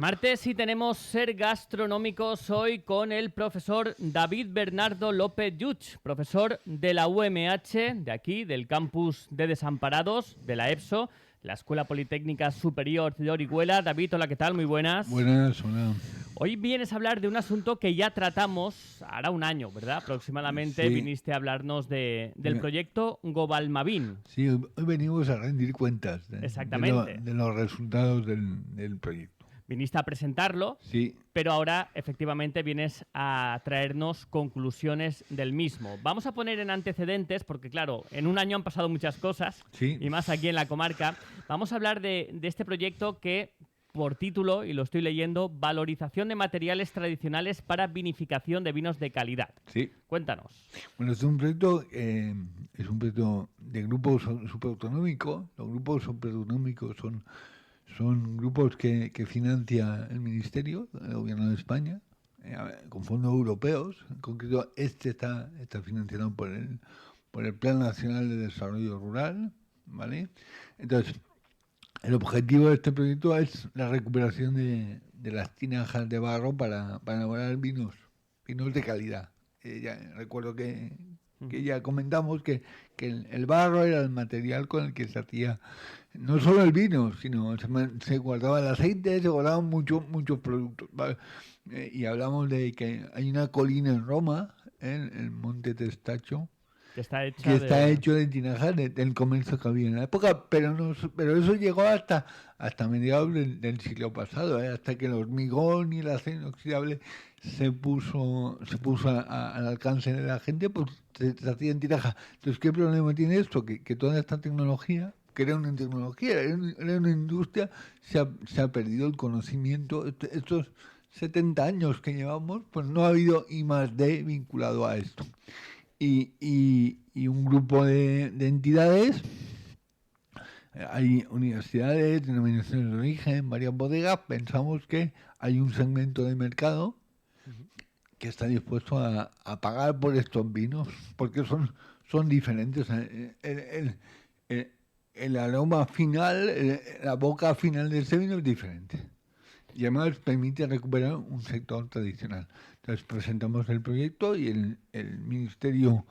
Martes y tenemos Ser Gastronómicos hoy con el profesor David Bernardo López Yuch, profesor de la UMH, de aquí, del campus de Desamparados, de la EPSO, la Escuela Politécnica Superior de Orihuela. David, hola, ¿qué tal? Muy buenas. Buenas, hola. Hoy vienes a hablar de un asunto que ya tratamos hará un año, ¿verdad? Aproximadamente Sí. Viniste a hablarnos del proyecto Gobalmavin. Sí, hoy venimos a rendir cuentas Exactamente. de los resultados del proyecto. Viniste a presentarlo, Sí, pero ahora efectivamente vienes a traernos conclusiones del mismo. Vamos a poner en antecedentes, porque claro, en un año han pasado muchas cosas, Sí. y más aquí en la comarca. Vamos a hablar de este proyecto que, por título, y lo estoy leyendo, Valorización de materiales tradicionales para vinificación de vinos de calidad. sí. Cuéntanos. Bueno, es un proyecto de grupo superautonómico. Los grupos superautonómicos son grupos que financia el Ministerio, el Gobierno de España, con fondos europeos. En concreto, está financiado por el Plan Nacional de Desarrollo Rural, ¿vale? Entonces, el objetivo de este proyecto es la recuperación de las tinajas de barro para elaborar vinos de calidad. Recuerdo que ya comentamos que el barro era el material con el que se hacía no solo el vino, sino se guardaba el aceite, se guardaban muchos productos, ¿vale? Y hablamos de que hay una colina en Roma, el Monte Testaccio, Que está hecha que está hecho de tinajas del comercio que había en la época, pero eso llegó hasta mediados del siglo pasado, hasta que el hormigón y el acero inoxidable se puso al alcance de la gente, pues se hacía en tinajas. Entonces, ¿qué problema tiene esto? Que toda esta tecnología, que era una tecnología, era una industria, se ha perdido el conocimiento. Estos 70 años que llevamos, pues no ha habido I+D vinculado a esto. Y un grupo de entidades, hay universidades, denominaciones de origen, varias bodegas, pensamos que hay un segmento de mercado que está dispuesto a pagar por estos vinos, porque son diferentes. El aroma final, la boca final de ese vino es diferente. Y además permite recuperar un sector tradicional. Entonces presentamos el proyecto y el Ministerio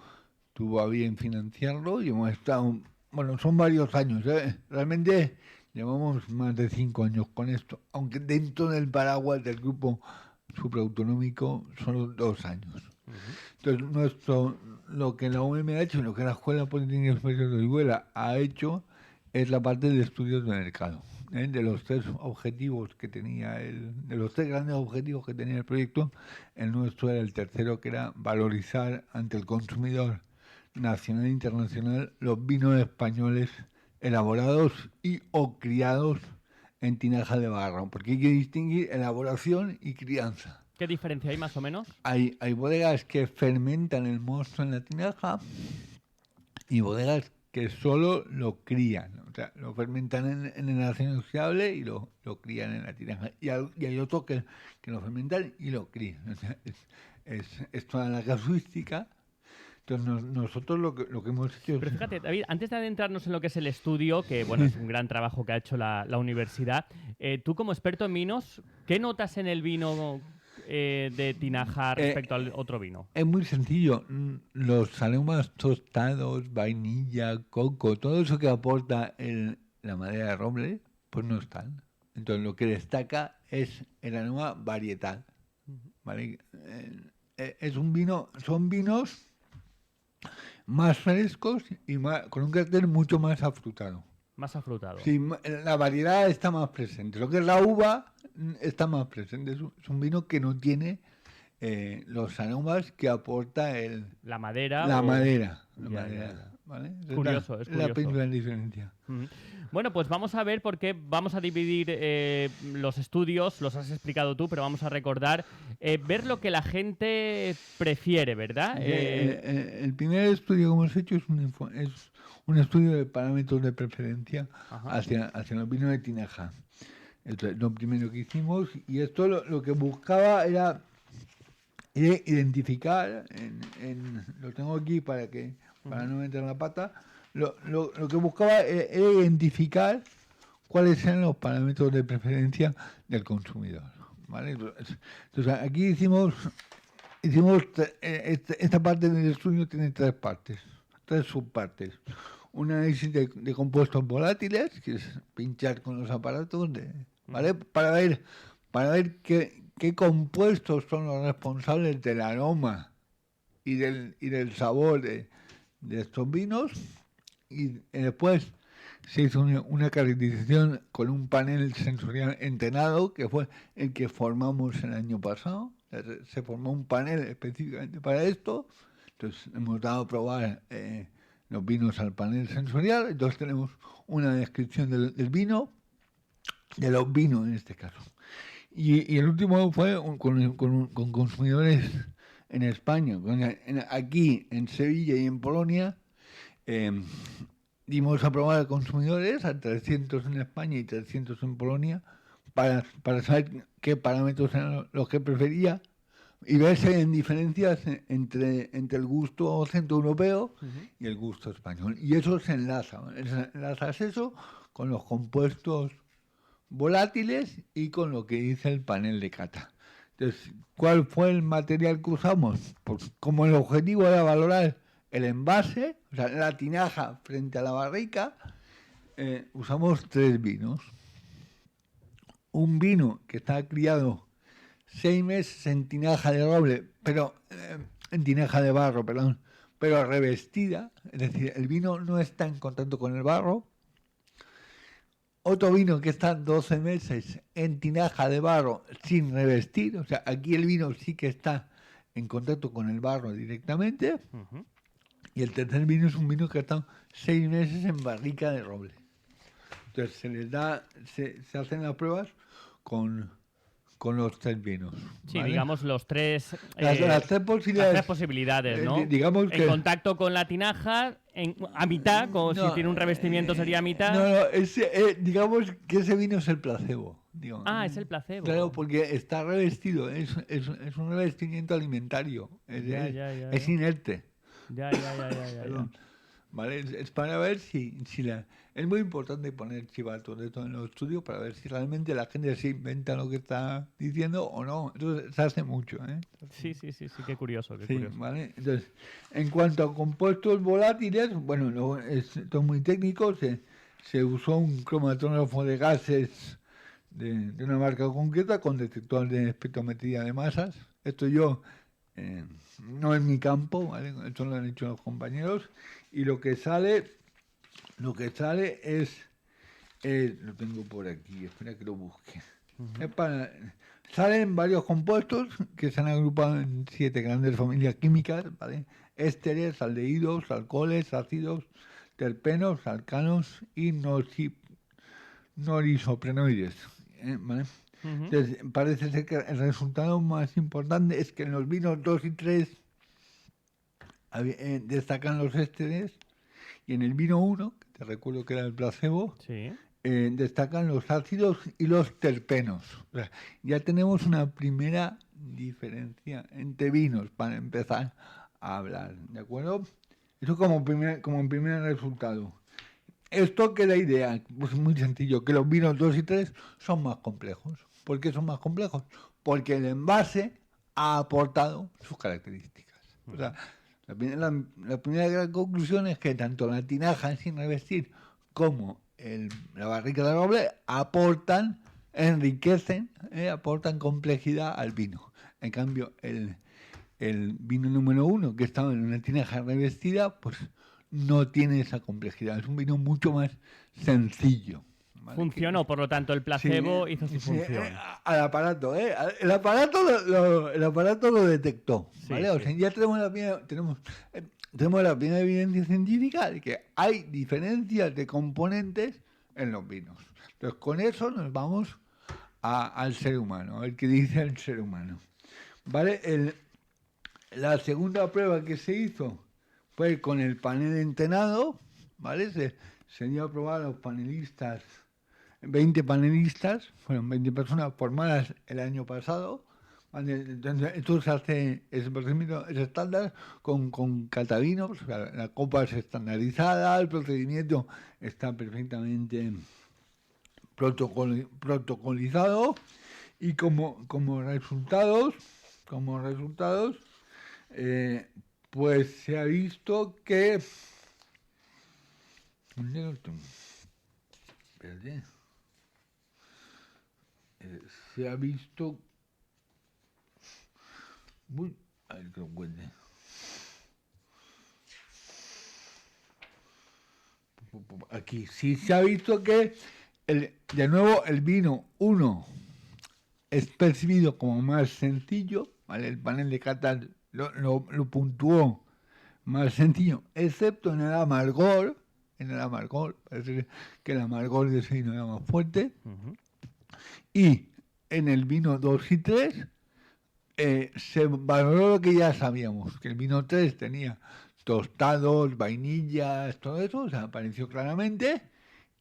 tuvo a bien financiarlo y hemos estado, bueno, son varios años, realmente llevamos más de 5 años con esto, aunque dentro del paraguas del grupo superautonómico son 2 años. Entonces lo que la UMH, lo que la Escuela Politécnica Superior de Orihuela ha hecho es la parte de estudios de mercado. De los 3 objetivos que tenía de los 3 grandes objetivos que tenía el proyecto, el nuestro era el tercero, que era valorizar ante el consumidor nacional e internacional los vinos españoles elaborados y o criados en tinaja de barro, porque hay que distinguir elaboración y crianza. ¿Qué diferencia hay más o menos? Hay bodegas que fermentan el mosto en la tinaja y bodegas que solo lo crían, o sea, lo fermentan en el acero inoxidable y lo crían en la tinaja. Y hay otros que lo fermentan y lo crían. O sea, es toda la casuística. Entonces nosotros lo que hemos hecho... Pero fíjate, David, antes de adentrarnos en lo que es el estudio, que bueno, es un gran trabajo que ha hecho la universidad, tú como experto en vinos, ¿qué notas en el vino de tinaja respecto al otro vino? Es muy sencillo. Los aromas tostados, vainilla, coco, todo eso que aporta la madera de roble, pues no están. Entonces lo que destaca es el aroma varietal, ¿vale? Son vinos más frescos y con un carácter mucho más afrutado. Más afrutado. Sí, la variedad está más presente. Lo que es la uva está más presente. Es un vino que no tiene los aromas que aporta la madera. La madera. Ya. ¿Vale? Es curioso. La principal diferencia. Bueno, pues vamos a ver por qué vamos a dividir los estudios, los has explicado tú, pero vamos a recordar, ver lo que la gente prefiere, ¿verdad? El primer estudio que hemos hecho es un estudio de parámetros de preferencia hacia los vinos de tinaja. Entonces, lo primero que hicimos, y esto lo que buscaba era identificar, lo tengo aquí para no meter la pata, lo que buscaba era identificar cuáles eran los parámetros de preferencia del consumidor, ¿vale? Entonces aquí hicimos esta parte del estudio tiene tres subpartes. Un análisis de compuestos volátiles, que es pinchar con los aparatos, ¿vale? Para ver qué compuestos son los responsables del aroma y del sabor de estos vinos. Y después se hizo una caracterización con un panel sensorial entrenado, que fue el que formamos el año pasado. Se formó un panel específicamente para esto. Entonces hemos dado a probar los vinos al panel sensorial. Entonces tenemos una descripción del vino, de los vinos en este caso. Y el último fue con consumidores en España. Aquí en Sevilla y en Polonia dimos a probar a consumidores, a 300 en España y 300 en Polonia, para saber qué parámetros eran los que prefería y verse en diferencias entre el gusto centroeuropeo y el gusto español. Y eso se enlazas eso con los compuestos volátiles y con lo que dice el panel de cata. Entonces, ¿cuál fue el material que usamos? Pues como el objetivo era valorar el envase, o sea, la tinaja frente a la barrica, usamos 3 vinos. Un vino que está criado 6 meses en tinaja de roble, pero en tinaja de barro, perdón, pero revestida, es decir, el vino no está en contacto con el barro. Otro vino que está 12 meses en tinaja de barro sin revestir, o sea, aquí el vino sí que está en contacto con el barro directamente. Y el tercer vino es un vino que ha estado 6 meses en barrica de roble. Entonces se hacen las pruebas con los 3 vinos. Sí, ¿vale? digamos los tres... las tres posibilidades. Las 3 posibilidades, ¿no? Digamos que en contacto con la tinaja, a mitad, como si tiene un revestimiento sería a mitad. No, digamos que ese vino es el placebo. Digamos. Es el placebo. Claro, porque está revestido, es un revestimiento alimentario, es inerte. Ya. ¿Vale? Es para ver si es muy importante poner chivatos de todo en los estudios para ver si realmente la gente se inventa lo que está diciendo o no. Entonces se hace mucho, ¿eh? Sí, qué curioso, ¿vale? Entonces, en cuanto a compuestos volátiles, bueno, esto es muy técnico, se usó un cromatógrafo de gases de una marca concreta con detector de espectrometría de masas. Esto no es mi campo, ¿vale? Esto lo han hecho los compañeros. Y lo que sale es... lo tengo por aquí, espera que lo busque. Salen varios compuestos que se han agrupado en 7 grandes familias químicas, ¿vale? Ésteres, aldehídos, alcoholes, ácidos, terpenos, alcanos y norisoprenoides, ¿vale? Entonces, parece ser que el resultado más importante es que en los vinos 2 y 3 destacan los ésteres y en el vino 1, que te recuerdo que era el placebo, destacan los ácidos y los terpenos. O sea, ya tenemos una primera diferencia entre vinos para empezar a hablar, ¿de acuerdo? Eso como primer resultado. ¿Esto qué es la idea? Pues muy sencillo, que los vinos 2 y 3 son más complejos. ¿Por qué son más complejos? Porque el envase ha aportado sus características. O sea, la primera gran conclusión es que tanto la tinaja sin revestir como la barrica de roble enriquecen, aportan complejidad al vino. En cambio, el vino número 1, que estaba en una tinaja revestida, pues no tiene esa complejidad. Es un vino mucho más sencillo. ¿Vale? Funcionó, por lo tanto, el placebo hizo su función. Al aparato, el aparato lo detectó, ¿vale? O sea, ya tenemos la primera evidencia científica de que hay diferencias de componentes en los vinos. Entonces, con eso nos vamos al ser humano, a ver qué dice el ser humano. ¿Vale? La segunda prueba que se hizo fue con el panel entrenado, ¿vale? Se dio a probar a los panelistas, 20 panelistas, fueron 20 personas formadas el año pasado. ¿Vale? Entonces, esto se hace, ese procedimiento es estándar con catavinos, o sea, la copa es estandarizada, el procedimiento está perfectamente protocolizado y como resultados, pues se ha visto que... Espérate. Se ha visto... Uy, a ver que lo encuentre. Aquí sí se ha visto que, de nuevo, el vino 1 es percibido como más sencillo, ¿vale? El panel de cata lo puntuó más sencillo, excepto en el amargor. Parece que el amargor de ese vino era más fuerte. Uh-huh. Y en el vino 2 y 3 se valoró lo que ya sabíamos, que el vino 3 tenía tostados, vainillas, todo eso, o sea, apareció claramente.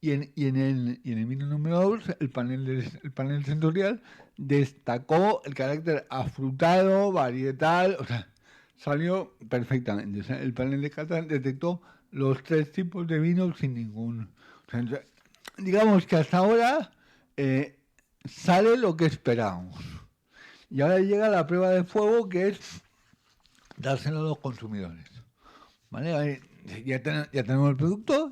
Y en el vino número 2, el panel sensorial destacó el carácter afrutado, varietal, o sea, salió perfectamente. O sea, el panel de cata detectó los 3 tipos de vinos sin ningún... O sea, digamos que hasta ahora sale lo que esperábamos. Y ahora llega la prueba de fuego, que es dárselo a los consumidores. ¿Vale? Ya tenemos el producto,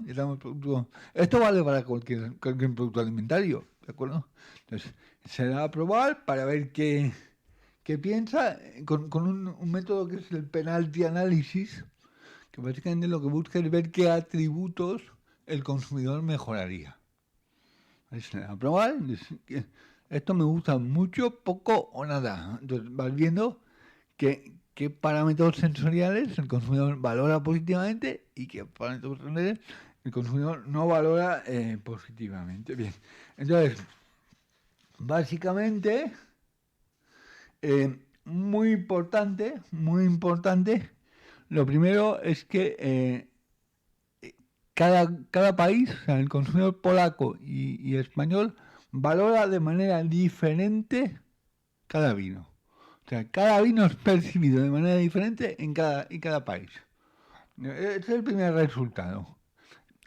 Esto vale para cualquier producto alimentario, ¿de acuerdo? Entonces, se da a probar para ver qué piensa con un método que es el penalty análisis, que básicamente lo que busca es ver qué atributos el consumidor mejoraría. Se da a probar, esto me gusta mucho, poco o nada. Entonces vas viendo qué parámetros sensoriales el consumidor valora positivamente y qué parámetros sensoriales el consumidor no valora positivamente. Bien, entonces, básicamente, muy importante, lo primero es que cada país, o sea, el consumidor polaco y español, valora de manera diferente cada vino. O sea, cada vino es percibido de manera diferente en cada país. Ese es el primer resultado.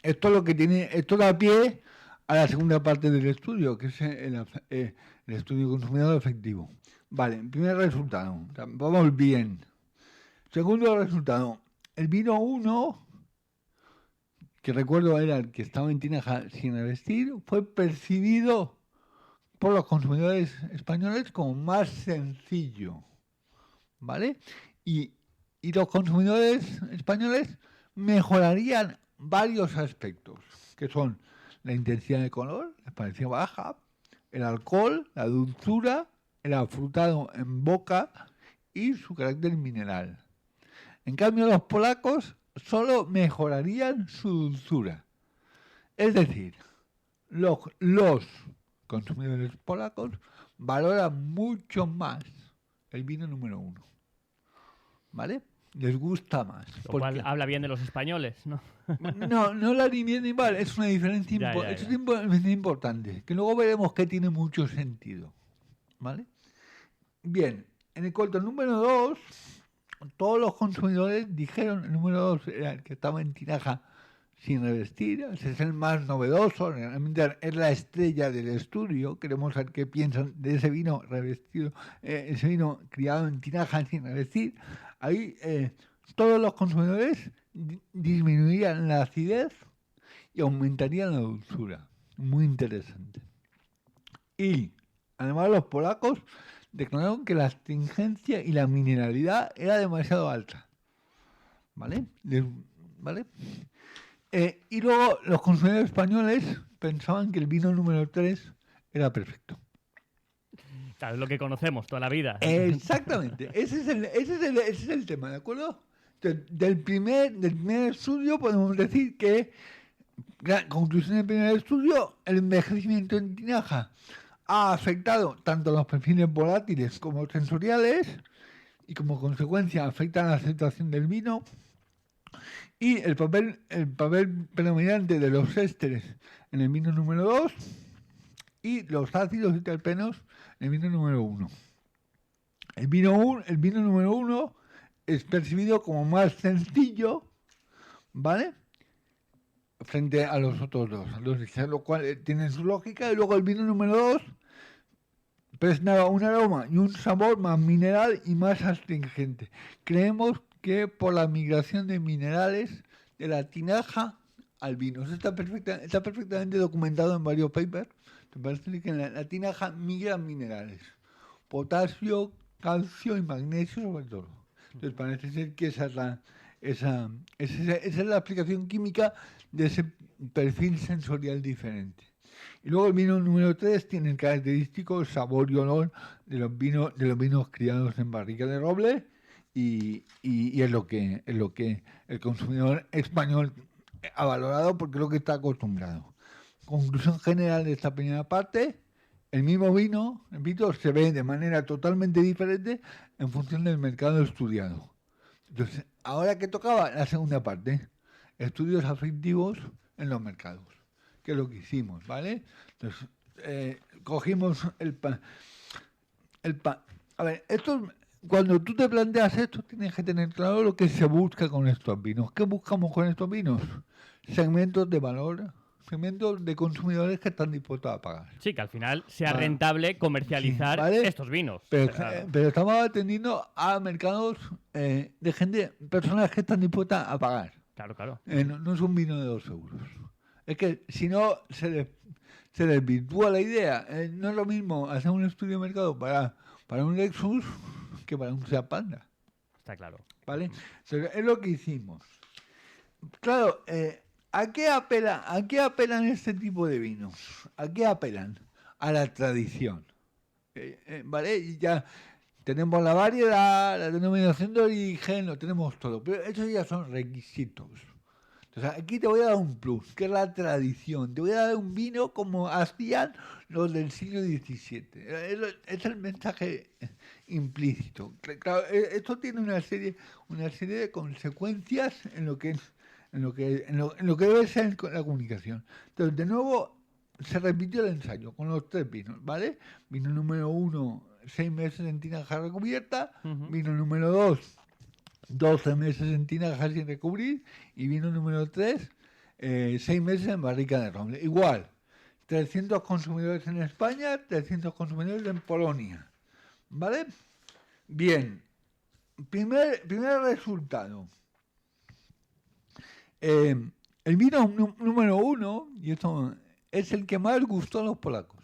Esto da pie a la segunda parte del estudio, que es el estudio consumidor efectivo. Vale, primer resultado. O sea, vamos bien. Segundo resultado. El vino 1, que recuerdo era el que estaba en tinaja sin revestir, fue percibido por los consumidores españoles como más sencillo, ¿vale? Y los consumidores españoles mejorarían varios aspectos, que son la intensidad de color, les parecía baja, el alcohol, la dulzura, el afrutado en boca y su carácter mineral. En cambio, los polacos solo mejorarían su dulzura. Es decir, los consumidores polacos valoran mucho más el vino número 1. ¿Vale? Les gusta más. Lo cual habla bien de los españoles, ¿no? No la ni bien ni mal, es una diferencia importante, que luego veremos que tiene mucho sentido. ¿Vale? Bien, en el cuarto número 2, todos los consumidores dijeron, el número 2 era el que estaba en tinaja sin revestir, ese es el más novedoso, realmente es la estrella del estudio. Queremos saber qué piensan de ese vino revestido, ese vino criado en tinaja sin revestir. Ahí todos los consumidores disminuirían la acidez y aumentarían la dulzura. Muy interesante. Y además los polacos declararon que la astringencia y la mineralidad era demasiado alta. ¿Vale? ¿Vale? Y luego los consumidores españoles pensaban que el vino número 3 era perfecto. Claro, es lo que conocemos toda la vida. Exactamente, ese es el tema, ¿de acuerdo? Del primer estudio podemos decir que, la conclusión del primer estudio, el envejecimiento en tinaja ha afectado tanto los perfiles volátiles como sensoriales y como consecuencia afecta la aceptación del vino. Y el papel predominante de los ésteres en el vino número 2 y los ácidos y terpenos en el vino número 1. El vino número 1 es percibido como más sencillo, ¿vale? frente a los otros dos. Entonces, lo cual tiene su lógica. Y luego el vino número 2 presentaba un aroma y un sabor más mineral y más astringente. Creemos que por la migración de minerales de la tinaja al vino. Eso está perfectamente documentado en varios papers. Te parece que en la tinaja migran minerales. Potasio, calcio y magnesio sobre todo. Entonces parece ser que esa es la explicación química de ese perfil sensorial diferente. Y luego el vino número 3 tiene el característico sabor y olor de los vinos criados en barrica de roble y es lo que el consumidor español ha valorado porque es lo que está acostumbrado. Conclusión general de esta primera parte: el mismo vino, repito, se ve de manera totalmente diferente en función del mercado estudiado. Entonces, ahora que tocaba la segunda parte, estudios afectivos en los mercados, que es lo que hicimos, ¿vale? Entonces, cogimos a ver, cuando tú te planteas esto, tienes que tener claro lo que se busca con estos vinos. ¿Qué buscamos con estos vinos? Segmentos de valor, segmentos de consumidores que están dispuestos a pagar. Sí, que al final sea rentable comercializar estos vinos. Pero estamos atendiendo a mercados de gente, personas que están dispuestas a pagar. Claro. No es un vino de 2 euros. Es que si no se desvirtúa la idea. No es lo mismo hacer un estudio de mercado para un Lexus que para un Seat Panda. Está claro. ¿Vale? Entonces, es lo que hicimos. Claro, ¿a qué apelan este tipo de vinos? ¿A qué apelan? A la tradición. ¿Vale? Y ya tenemos la variedad, la denominación de origen, lo tenemos todo. Pero esos ya son requisitos. Entonces, aquí te voy a dar un plus, que es la tradición. Te voy a dar un vino como hacían los del siglo XVII. Es el mensaje implícito. Claro, esto tiene una serie de consecuencias en lo que debe ser la comunicación. Entonces, de nuevo, se repitió el ensayo con los 3 vinos, ¿vale? Vino número 1, 6 meses en tinaja recubierta. Vino número 2, 12 meses en tinaja sin recubrir. Y vino número 3, 6 meses en barrica de roble. Igual, 300 consumidores en España, 300 consumidores en Polonia. ¿Vale? Bien. Primer resultado. El vino número 1, y esto es el que más gustó a los polacos.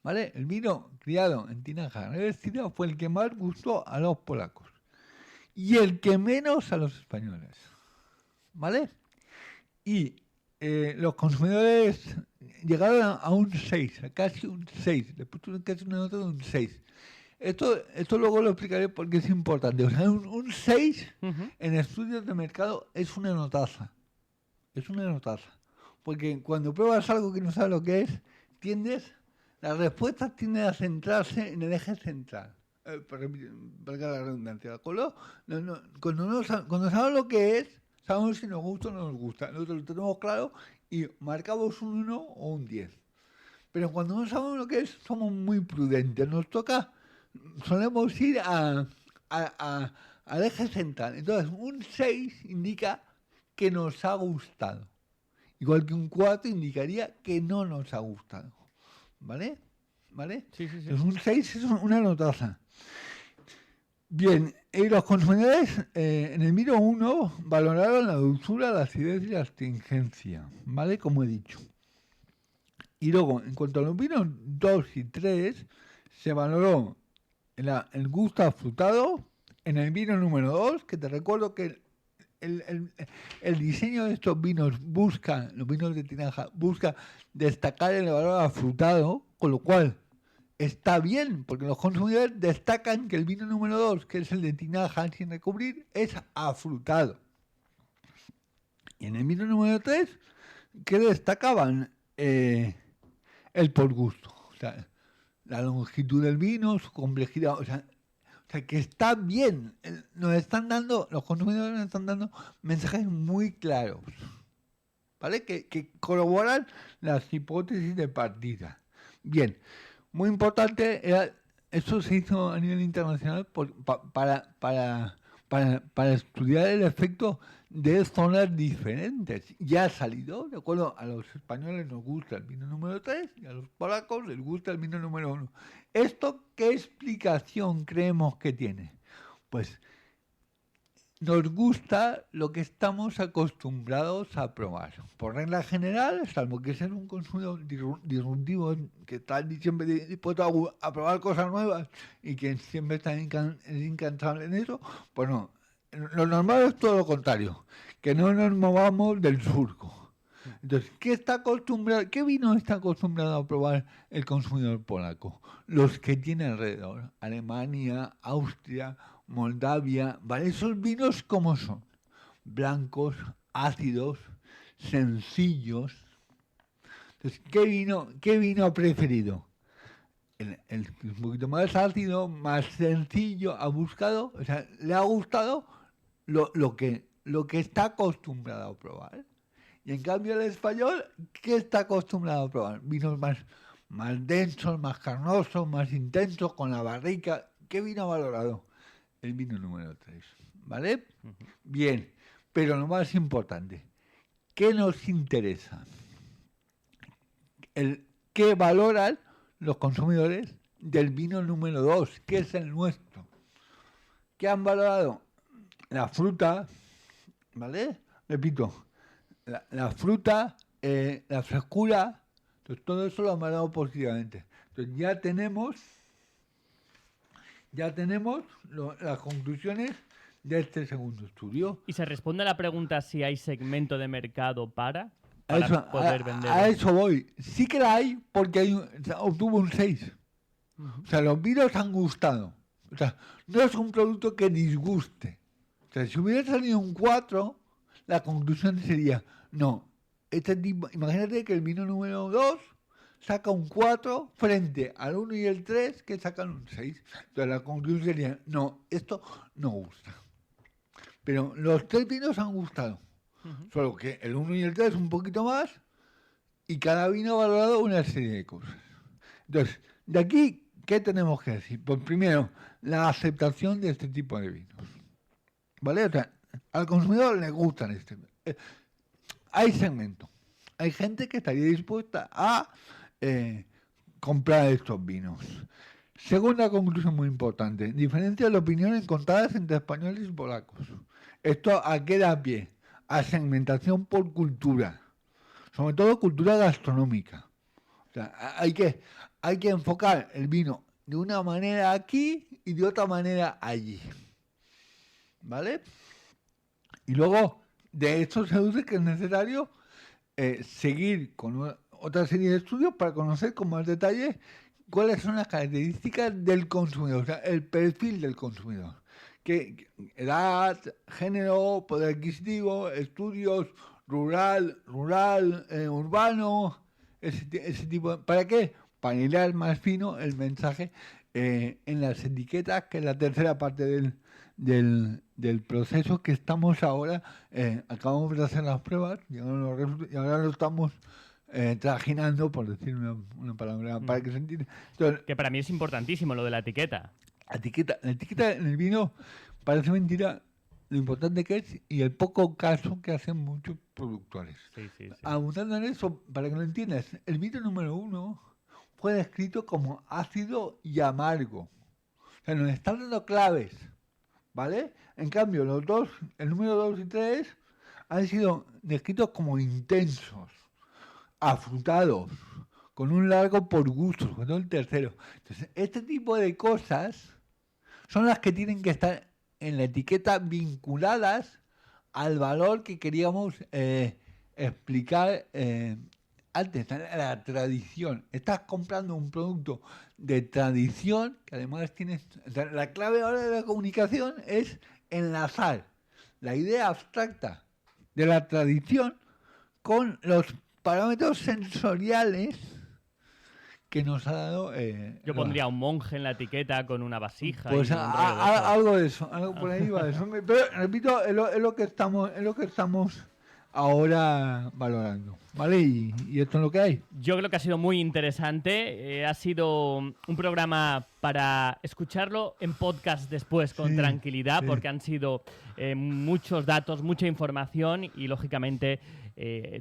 ¿Vale? El vino criado en tinaja revestida fue el que más gustó a los polacos. Y el que menos a los españoles. ¿Vale? Y los consumidores llegaron a un 6, a casi un 6. Después tuvieron casi una nota de un 6. Esto luego lo explicaré porque es importante. O sea, un 6 en estudios de mercado es una notaza. Es una notaza. Porque cuando pruebas algo que no sabes lo que es, las respuestas tienden a centrarse en el eje central. Valga la redundancia. Cuando sabemos lo que es, sabemos si nos gusta o no nos gusta. Nosotros lo tenemos claro y marcamos un 1 o un 10. Pero cuando no sabemos lo que es, somos muy prudentes. Solemos ir al eje central. Entonces, un 6 indica que nos ha gustado. Igual que un 4 indicaría que no nos ha gustado. ¿Vale? Sí. Entonces, un 6 es una notaza. Bien, y los consumidores en el vino 1 valoraron la dulzura, la acidez y la astringencia, ¿vale? Como he dicho. Y luego, en cuanto a los vinos 2 y 3, se valoró el gusto afrutado en el vino número 2, que te recuerdo que el diseño de estos vinos los vinos de tinaja, busca destacar el valor afrutado, con lo cual está bien, porque los consumidores destacan que el vino número 2, que es el de tinaja sin recubrir, es afrutado. Y en el vino número 3, ¿qué destacaban? El por gusto. O sea, la longitud del vino, su complejidad. O sea, que está bien. Los consumidores nos están dando mensajes muy claros, ¿vale? Que corroboran las hipótesis de partida. Bien. Muy importante, esto se hizo a nivel internacional para para estudiar el efecto de zonas diferentes. Ya ha salido, de acuerdo, a los españoles nos gusta el vino número 3 y a los polacos les gusta el vino número 1. ¿Esto qué explicación creemos que tiene? Pues nos gusta lo que estamos acostumbrados a probar. Por regla general, salvo que sea un consumidor disruptivo que está siempre dispuesto a probar cosas nuevas y que siempre está incansable en eso, pues no. Lo normal es todo lo contrario, que no nos movamos del surco. Entonces, ¿qué vino está acostumbrado a probar el consumidor polaco? Los que tiene alrededor, Alemania, Austria, Moldavia, ¿vale? Esos vinos, ¿cómo son? Blancos, ácidos, sencillos. Entonces, ¿qué vino ha preferido? El un poquito más ácido, más sencillo, ha buscado, o sea, le ha gustado lo que está acostumbrado a probar. Y en cambio el español, ¿qué está acostumbrado a probar? Vinos más densos, más carnosos, más intensos, con la barrica. ¿Qué vino ha valorado? El vino número 3, ¿vale? Uh-huh. Bien, pero lo más importante, ¿qué nos interesa? ¿Qué valoran los consumidores del vino número 2, que es el nuestro? ¿Qué han valorado? La fruta, ¿vale? Repito, la fruta, la frescura, entonces todo eso lo han valorado positivamente. Entonces ya tenemos las conclusiones de este segundo estudio. ¿Y se responde a la pregunta si hay segmento de mercado para poder vender? A eso voy. Sí que la hay porque obtuvo un 6. Uh-huh. O sea, los vinos han gustado. O sea, no es un producto que disguste. O sea, si hubiera salido un 4, la conclusión sería, no, este tipo, imagínate que el vino número 2 saca un 4 frente al 1 y el 3 que sacan un 6. Entonces la conclusión sería, no, esto no gusta. Pero los 3 vinos han gustado. Uh-huh. Solo que el 1 y el 3 un poquito más y cada vino ha valorado una serie de cosas. Entonces, de aquí, ¿qué tenemos que decir? Pues primero, la aceptación de este tipo de vinos. ¿Vale? O sea, al consumidor le gustan hay segmento. Hay gente que estaría dispuesta a comprar estos vinos. Segunda conclusión muy importante. Diferencia de opiniones encontradas entre españoles y polacos. Esto ¿a qué da pie? A segmentación por cultura. Sobre todo cultura gastronómica. O sea, hay que enfocar el vino de una manera aquí y de otra manera allí. ¿Vale? Y luego, de esto se deduce que es necesario seguir con otra serie de estudios para conocer con más detalle cuáles son las características del consumidor, o sea, el perfil del consumidor. Edad, género, poder adquisitivo, estudios, rural, urbano, ese tipo. ¿Para qué? Para hilar más fino el mensaje en las etiquetas, que es la tercera parte del proceso que estamos ahora. Acabamos de hacer las pruebas y ahora lo estamos trajinando, por decir una palabra, para que se entienda. Entonces, que para mí es importantísimo lo de la etiqueta. La etiqueta en el vino parece mentira lo importante que es y el poco caso que hacen muchos productores. Sí. Abundando en eso, para que lo entiendas, el vino número 1 fue descrito como ácido y amargo. O sea, nos están dando claves, ¿vale? En cambio, los dos, el número 2 y 3, han sido descritos como intensos, afrutados, con un largo por gusto, sobre todo el tercero. Entonces, este tipo de cosas son las que tienen que estar en la etiqueta vinculadas al valor que queríamos explicar antes, la tradición. Estás comprando un producto de tradición que además tienes... La clave ahora de la comunicación es enlazar la idea abstracta de la tradición con los parámetros sensoriales que nos ha dado... Yo pondría un monje en la etiqueta con una vasija. Pues algo de eso, algo por ahí va de eso. Pero repito, es lo que estamos ahora valorando. ¿Vale? Y esto es lo que hay. Yo creo que ha sido muy interesante. Ha sido un programa para escucharlo en podcast después con tranquilidad, porque han sido muchos datos, mucha información y, lógicamente,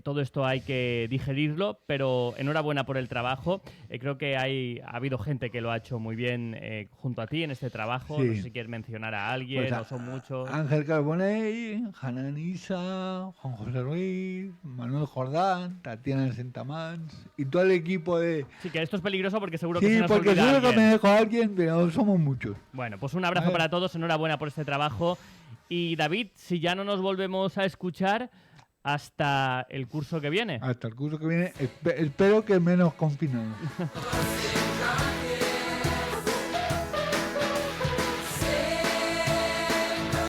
todo esto hay que digerirlo, pero enhorabuena por el trabajo. Creo que ha habido gente que lo ha hecho muy bien junto a ti en este trabajo. No sé si quieres mencionar a alguien, Pues o son muchos. Ángel Carbonell, Hanan Isa, Juan José Ruiz, Manuel Jordán, Tatiana Sentamans y todo el equipo de... Sí, que esto es peligroso porque seguro que se Sí, nos porque olvida seguro que alguien. me dejo a alguien, pero somos muchos. Bueno, pues un abrazo para todos, enhorabuena por este trabajo. Y David, si ya no nos volvemos a escuchar, hasta el curso que viene. Hasta el curso que viene, espero que menos confinados.